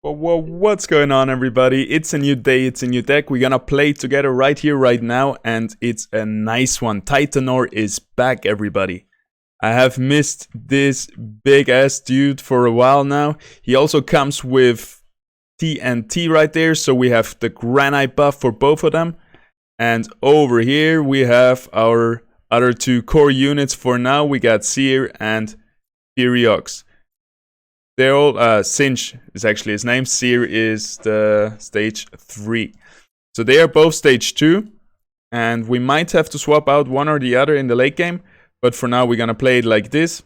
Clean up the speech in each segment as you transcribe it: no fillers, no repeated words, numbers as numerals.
What's going on, everybody? It's a new day, it's a new deck. We're gonna play together right here, right now, and it's a nice one. Titanor is back, everybody. I have missed this big-ass dude for a while now. He also comes with TNT right there, so we have the Granite buff for both of them. And over here, we have our other two core units for now. We got Seer and Furiox. They're all, Singe is actually his name. Seer is the stage 3. So they are both stage 2. And we might have to swap out one or the other in the late game. But for now, we're gonna play it like this.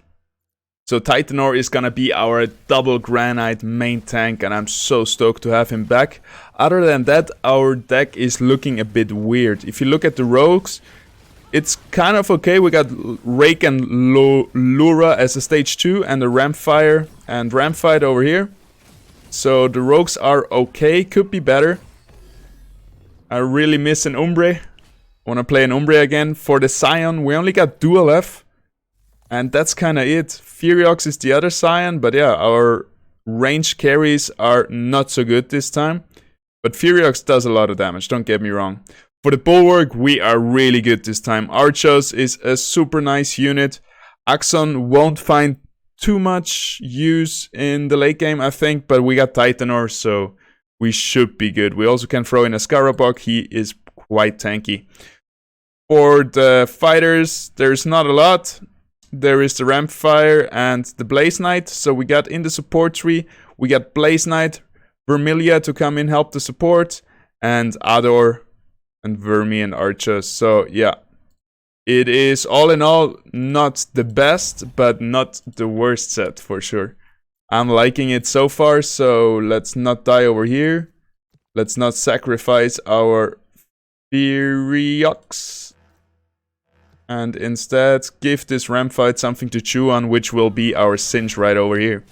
So Titanor is gonna be our double granite main tank, and I'm so stoked to have him back. Other than that, our deck is looking a bit weird. If you look at the rogues, it's kind of okay. We got Rake and Lura as a stage 2, and the Rampfire and Rampfight over here. So the rogues are okay, could be better. I really miss an Umbre. I want to play an Umbre again. For the Scion, we only got Dual F. And that's kind of it. Furiox is the other Scion, but yeah, our range carries are not so good this time. But Furiox does a lot of damage, don't get me wrong. For the Bulwark, we are really good this time. Archos is a super nice unit. Axon won't find too much use in the late game, I think, but we got Titanor, so we should be good. We also can throw in a Scarabog. He is quite tanky. For the fighters, there's not a lot. There is the Rampfire and the Blaze Knight. So we got in the support tree, we got Blaze Knight, Vermilia to come in, help the support, and Ador and Vermi and Archers. So yeah, it is all in all not the best, but not the worst set for sure. I'm liking it so far, so let's not die over here. Let's not sacrifice our Furiox. And instead give this Rampfight something to chew on, which will be our Singe right over here.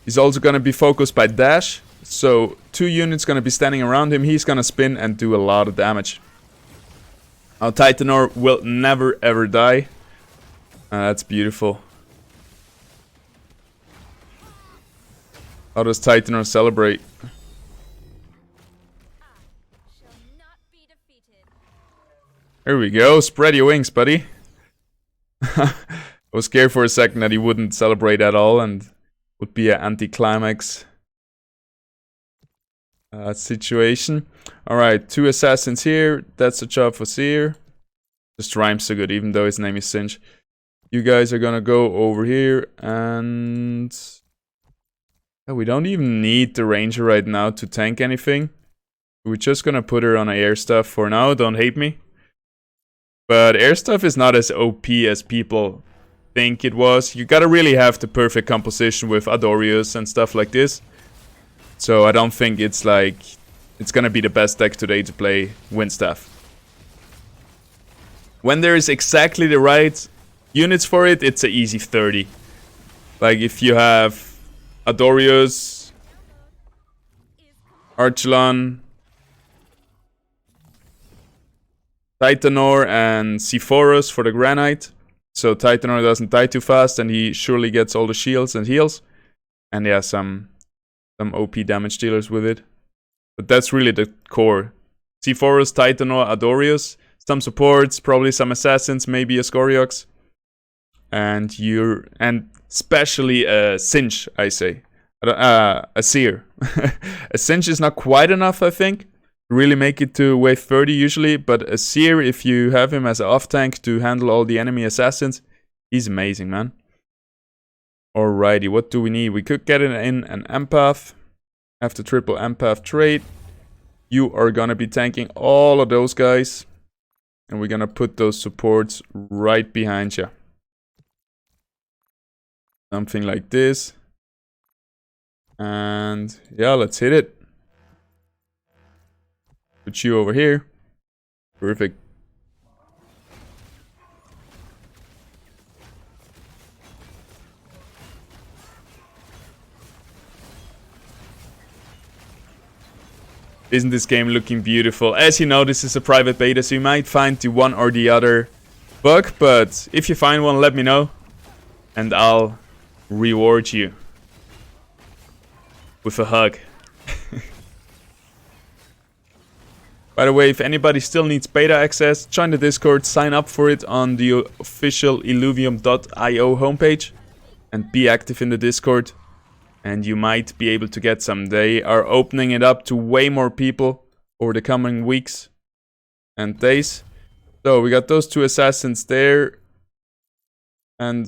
He's also going to be focused by Dash. So 2 units going to be standing around him. He's going to spin and do a lot of damage. Our Titanor will never ever die. That's beautiful. How does Titanor celebrate? There we go. Spread your wings, buddy. I was scared for a second that he wouldn't celebrate at all and would be an anticlimax situation. Alright, 2 assassins here. That's a job for Seer. Just rhymes so good, even though his name is Singe. You guys are gonna go over here and... yeah, we don't even need the Ranger right now to tank anything. We're just gonna put her on a air stuff for now, don't hate me. But air stuff is not as OP as people think it was. You gotta really have the perfect composition with Adorius and stuff like this. So I don't think it's like... it's gonna be the best deck today to play Windstaff. When there is exactly the right units for it, it's an easy 30. Like if you have Adorius, Archelon, Titanor and Sephoros for the Granite. So Titanor doesn't die too fast and he surely gets all the shields and heals. And yeah, some OP damage dealers with it. But that's really the core. Sephoros, Titanor, Adorius. Some supports, probably some assassins, maybe a Scoriox. And especially a Singe, I say. A Seer. A Singe is not quite enough, I think. Really make it to wave 30 usually, but a Seer, if you have him as an off tank to handle all the enemy assassins, he's amazing, man. Alrighty, what do we need? We could get in an empath. Have the triple empath trait. You are gonna be tanking all of those guys, and we're gonna put those supports right behind you. Something like this. And yeah, let's hit it. Put you over here. Perfect. Isn't this game looking beautiful? As you know, this is a private beta, so you might find the one or the other bug, but if you find one, let me know and I'll reward you. with a hug. By the way, if anybody still needs beta access, join the Discord, sign up for it on the official Illuvium.io homepage, and be active in the Discord. And you might be able to get some. They are opening it up to way more people over the coming weeks and days. So we got those 2 assassins there. And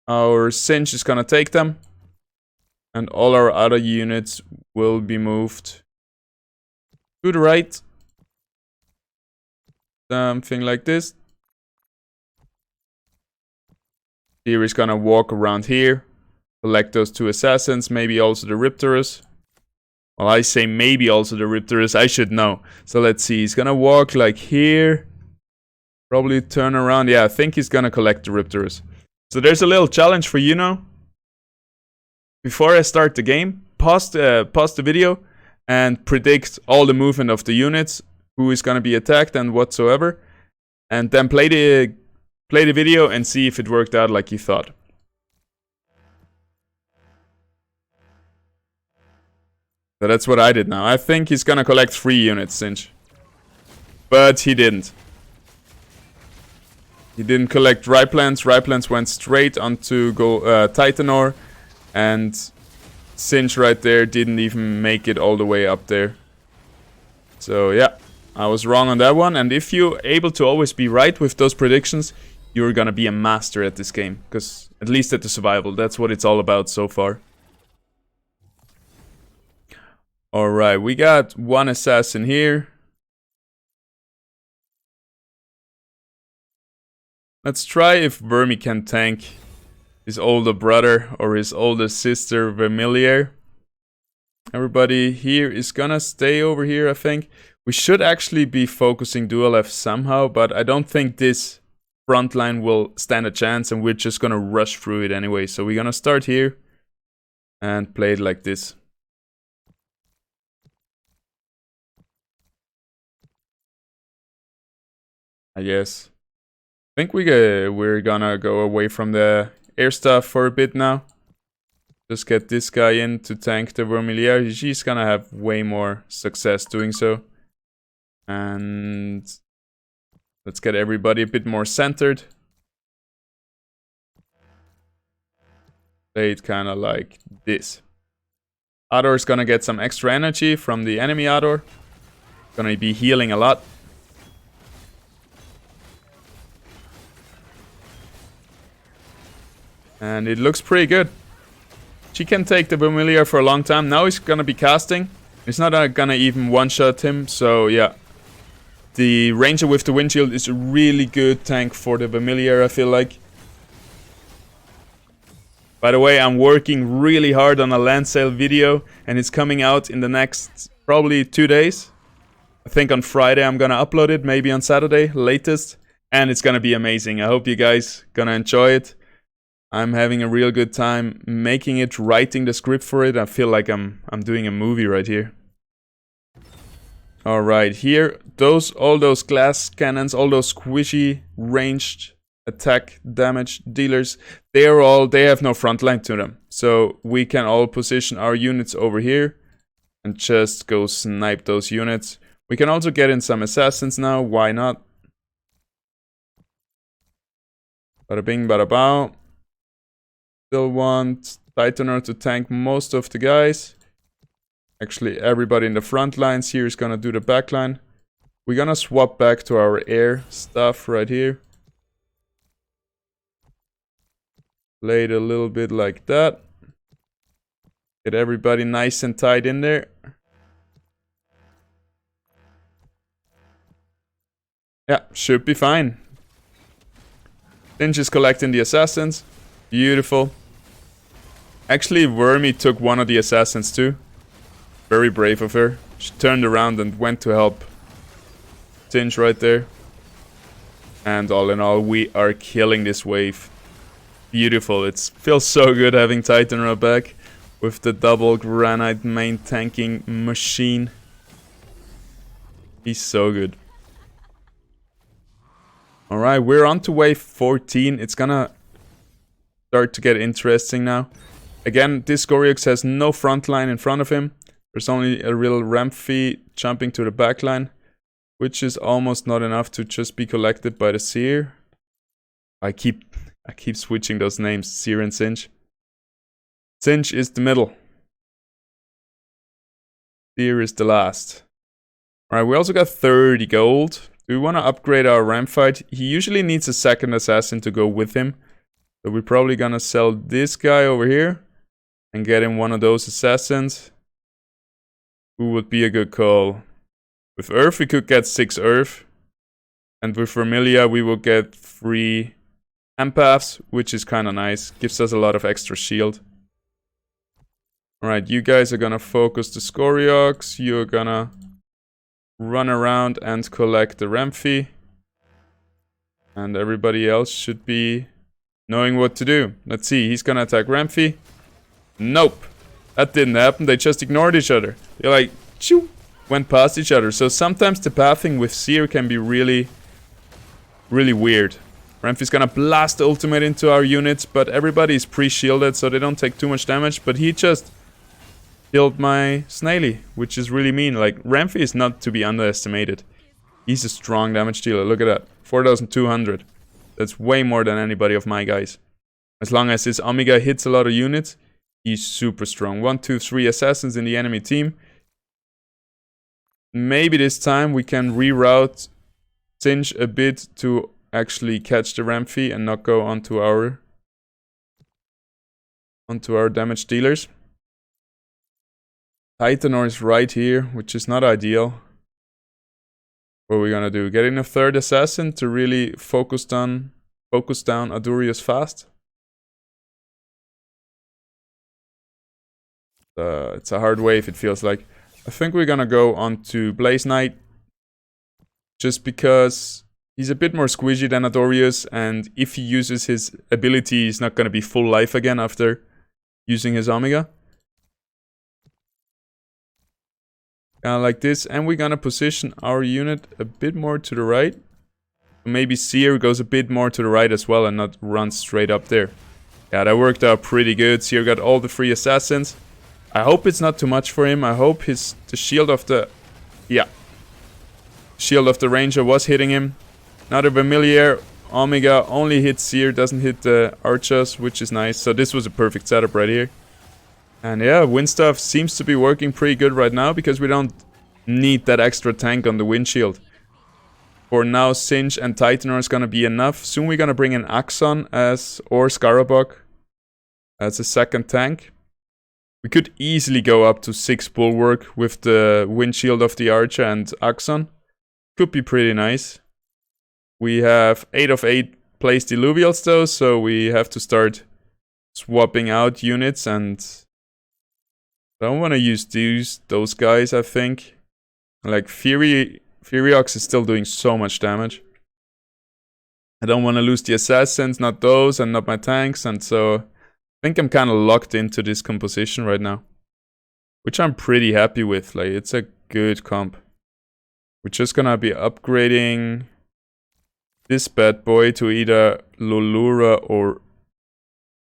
our Singe is gonna take them. And all our other units will be moved to the right. Something like this. Here is gonna walk around here. Collect those 2 assassins, maybe also the Riptorus. Well, I say maybe also the Riptorus, I should know. So let's see, he's gonna walk like here. Probably turn around. Yeah, I think he's gonna collect the Riptorus. So there's a little challenge for you now. Before I start the game, pause the video and predict all the movement of the units, who is gonna be attacked and whatsoever. And then play the video and see if it worked out like you thought. So that's what I did now. I think he's gonna collect 3 units, Singe. But he didn't. He didn't collect Ryplants. Ryplants went straight onto Titanor. And Singe right there didn't even make it all the way up there. So yeah, I was wrong on that one. And if you're able to always be right with those predictions, you're gonna be a master at this game. Because at least at the survival, that's what it's all about so far. Alright, we got 1 assassin here. Let's try if Vermi can tank his older brother or his older sister Vermilier. Everybody here is gonna stay over here, I think. We should actually be focusing Dual F somehow, but I don't think this front line will stand a chance, and we're just gonna rush through it anyway. So we're gonna start here and play it like this. I guess. I think we're gonna go away from the air stuff for a bit now. Just get this guy in to tank the Vermilier. She's gonna have way more success doing so. And let's get everybody a bit more centered. Play it kinda like this. Ador's gonna get some extra energy from the enemy Ador. Gonna be healing a lot. And it looks pretty good. She can take the Vermilier for a long time. Now he's gonna be casting. It's not gonna even one-shot him, so yeah. The Ranger with the windshield is a really good tank for the Vermilier, I feel like. By the way, I'm working really hard on a land sale video, and it's coming out in the next probably 2 days. I think on Friday I'm gonna upload it, maybe on Saturday, latest. And it's gonna be amazing. I hope you guys gonna enjoy it. I'm having a real good time making it, writing the script for it. I feel like I'm doing a movie right here. Alright, here, all those glass cannons, all those squishy ranged attack damage dealers, they have no front line to them. So we can all position our units over here and just go snipe those units. We can also get in some assassins now, why not? Bada bing, bada bow. Still want Titanor to tank most of the guys. Actually, everybody in the front lines here is gonna do the back line. We're gonna swap back to our air stuff right here. Play it a little bit like that. Get everybody nice and tight in there. Yeah, should be fine. Singe is collecting the assassins. Beautiful. Actually, Vermi took one of the assassins too. Very brave of her. She turned around and went to help Singe right there. And all in all, we are killing this wave. Beautiful. It feels so good having Titanor back with the double granite main tanking machine. He's so good. Alright, we're on to wave 14. It's gonna start to get interesting now. Again, this Goryox has no front line in front of him. There's only a real ramp fee jumping to the back line, which is almost not enough to just be collected by the Seer. I keep switching those names, Seer and Singe. Singe is the middle. Seer is the last. Alright, we also got 30 gold. Do we want to upgrade our ramp fight? He usually needs a second assassin to go with him. So we're probably gonna sell this guy over here and get him one of those assassins. Who would be a good call? With Earth, we could get 6 Earth. And with Vermilia, we will get 3 empaths, which is kind of nice. Gives us a lot of extra shield. Alright, you guys are gonna focus the Scoriox. You're gonna run around and collect the ramp fee. And everybody else should be knowing what to do. Let's see, he's gonna attack ramp fee. Nope. That didn't happen. They just ignored each other. They like, choo, went past each other. So sometimes the pathing with Seer can be really weird. Ramfee's gonna blast the ultimate into our units, but everybody is pre-shielded, so they don't take too much damage. But he just killed my Snaily, which is really mean. Like, Ramfee is not to be underestimated. He's a strong damage dealer. Look at that. 4,200. That's way more than anybody of my guys. As long as his Omega hits a lot of units, he's super strong. 1, 2, 3 assassins in the enemy team. Maybe this time we can reroute Singe a bit to actually catch the Ramfee and not go onto our damage dealers. Titanor is right here, which is not ideal. What are we gonna do? Getting a third assassin to really focus down Adurius fast. It's a hard wave, it feels like. I think we're gonna go on to Blaze Knight. Just because he's a bit more squishy than Adorius, and if he uses his ability, he's not gonna be full life again after using his Omega. Like this, and we're gonna position our unit a bit more to the right. Maybe Seer goes a bit more to the right as well and not runs straight up there. Yeah, that worked out pretty good. Seer got all the 3 assassins. I hope it's not too much for him. I hope the shield of the... Yeah. Shield of the Ranger was hitting him. Now the Vermilier Omega only hits Seer, doesn't hit the Archers, which is nice. So this was a perfect setup right here. And yeah, wind stuff seems to be working pretty good right now because we don't need that extra tank on the windshield. For now, Singe and Titanor is gonna be enough. Soon we're gonna bring in Axon or Scarabog as a second tank. We could easily go up to 6 Bulwark with the windshield of the Archer and Axon. Could be pretty nice. We have 8 of 8 placed Illuvials though, so we have to start swapping out units, and I don't want to use those guys, I think. Like Furiox is still doing so much damage. I don't want to lose the assassins, not those, and not my tanks, and so I think I'm kind of locked into this composition right now. Which I'm pretty happy with, like it's a good comp. We're just gonna be upgrading this bad boy to either Lolura or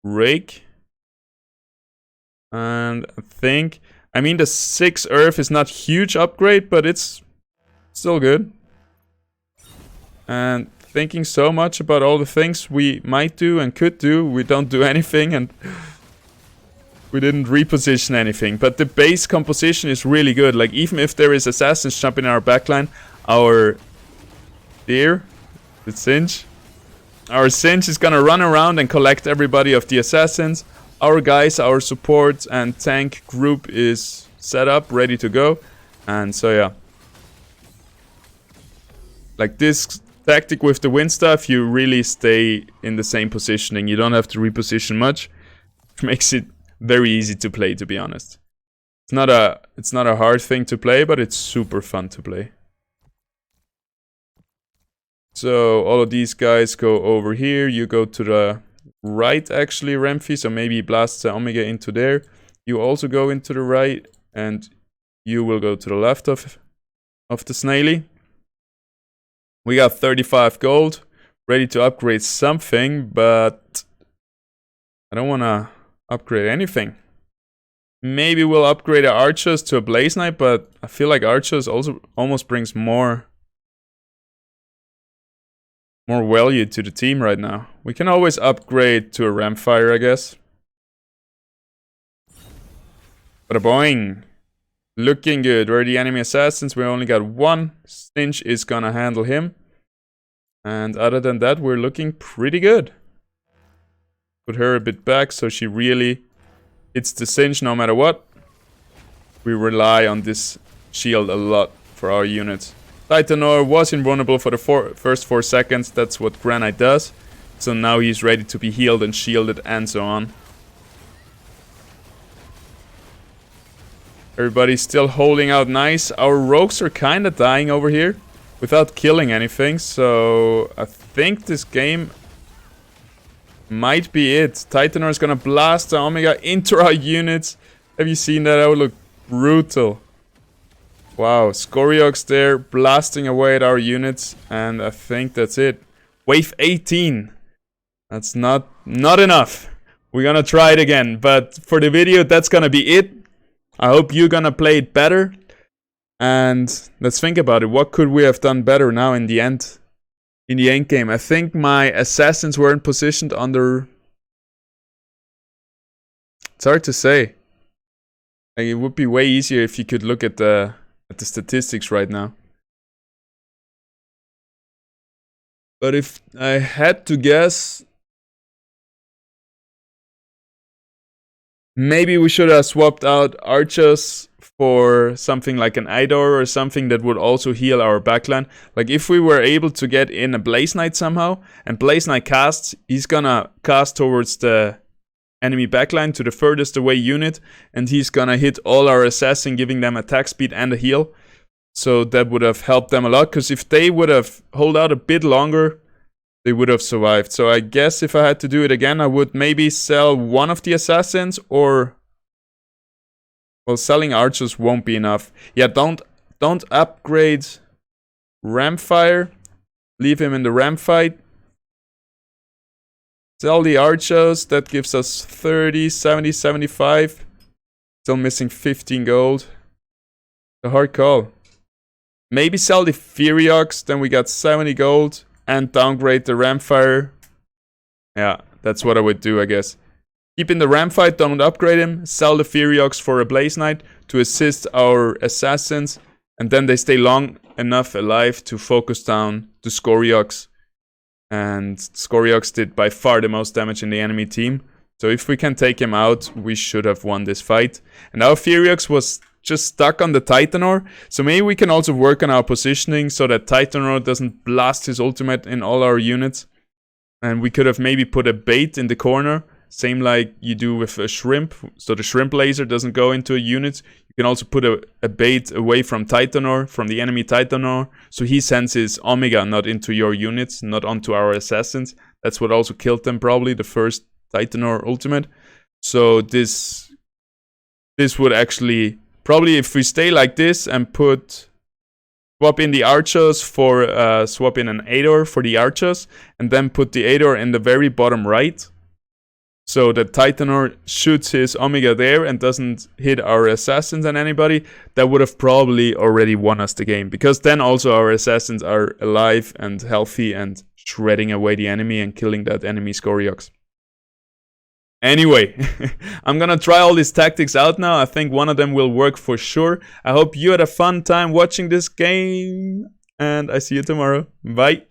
Rake. And I mean the 6 Earth is not huge upgrade, but it's still good. And thinking so much about all the things we might do and could do, we don't do anything, and we didn't reposition anything. But the base composition is really good. Like even if there is assassins jumping in our backline, our Singe is gonna run around and collect everybody of the assassins. Our guys, our support and tank group is set up, ready to go. And so yeah. Like this tactic with the wind stuff, you really stay in the same positioning. You don't have to reposition much, which makes it very easy to play, to be honest. It's not a hard thing to play, but it's super fun to play. So all of these guys go over here. You go to the right, actually, Ramfee. So maybe blast the Omega into there. You also go into the right, and you will go to the left of the Snaily. We got 35 gold, ready to upgrade something, but I don't wanna upgrade anything. Maybe we'll upgrade our archers to a Blaze Knight, but I feel like archers also almost brings more value to the team right now. We can always upgrade to a Ramfire, I guess. But a boing. Looking good. Where are the enemy assassins? We only got one. Stinch is gonna handle him. And other than that, we're looking pretty good. Put her a bit back so she really hits the Singe no matter what. We rely on this shield a lot for our units. Titanor was invulnerable for the first 4 seconds. That's what Granite does. So now he's ready to be healed and shielded and so on. Everybody's still holding out nice. Our rogues are kind of dying over here without killing anything. So I think this game might be it. Titanor is gonna blast the Omega into our units. Have you seen that? That would look brutal. Wow, Scoriox there blasting away at our units. And I think that's it. Wave 18. That's not enough. We're gonna try it again. But for the video, that's gonna be it. I hope you're gonna play it better. And let's think about it. What could we have done better now in the end? In the end game, I think my assassins weren't positioned under. It's hard to say. Like, it would be way easier if you could look at the statistics right now. But if I had to guess, maybe we should have swapped out archers for something like an Idor or something that would also heal our backline. Like if we were able to get in a Blaze Knight somehow, and Blaze Knight casts, he's gonna cast towards the enemy backline to the furthest away unit, and he's gonna hit all our assassin, giving them attack speed and a heal. So that would have helped them a lot, because if they would have held out a bit longer, they would have survived. So I guess if I had to do it again, I would maybe sell one of the assassins, or well, selling archers won't be enough. Yeah, don't upgrade Ramfire. Leave him in the Ram fight. Sell the archers. That gives us 30, 70, 75. Still missing 15 gold. A hard call. Maybe sell the Furiox. Then we got 70 gold. And downgrade the Ramfire. Yeah, that's what I would do, I guess. Keep in the Ram fight, don't upgrade him. Sell the Furiox for a Blaze Knight to assist our assassins. And then they stay long enough alive to focus down the Scoriox. And Scoriox did by far the most damage in the enemy team. So if we can take him out, we should have won this fight. And our Furiox was just stuck on the Titanor. So maybe we can also work on our positioning so that Titanor doesn't blast his ultimate in all our units. And we could have maybe put a bait in the corner. Same like you do with a shrimp. So the shrimp laser doesn't go into a unit. You can also put a bait away from Titanor, from the enemy Titanor. So he sends his Omega not into your units, not onto our assassins. That's what also killed them probably, the first Titanor ultimate. So this would actually, probably if we stay like this and swap in the archers for, swap in an Ador for the archers. And then put the Ador in the very bottom right. So that Titanor shoots his Omega there and doesn't hit our assassins and anybody, that would have probably already won us the game. Because then also our assassins are alive and healthy and shredding away the enemy and killing that enemy Scoriox. Anyway, I'm gonna try all these tactics out now. I think one of them will work for sure. I hope you had a fun time watching this game. And I see you tomorrow. Bye.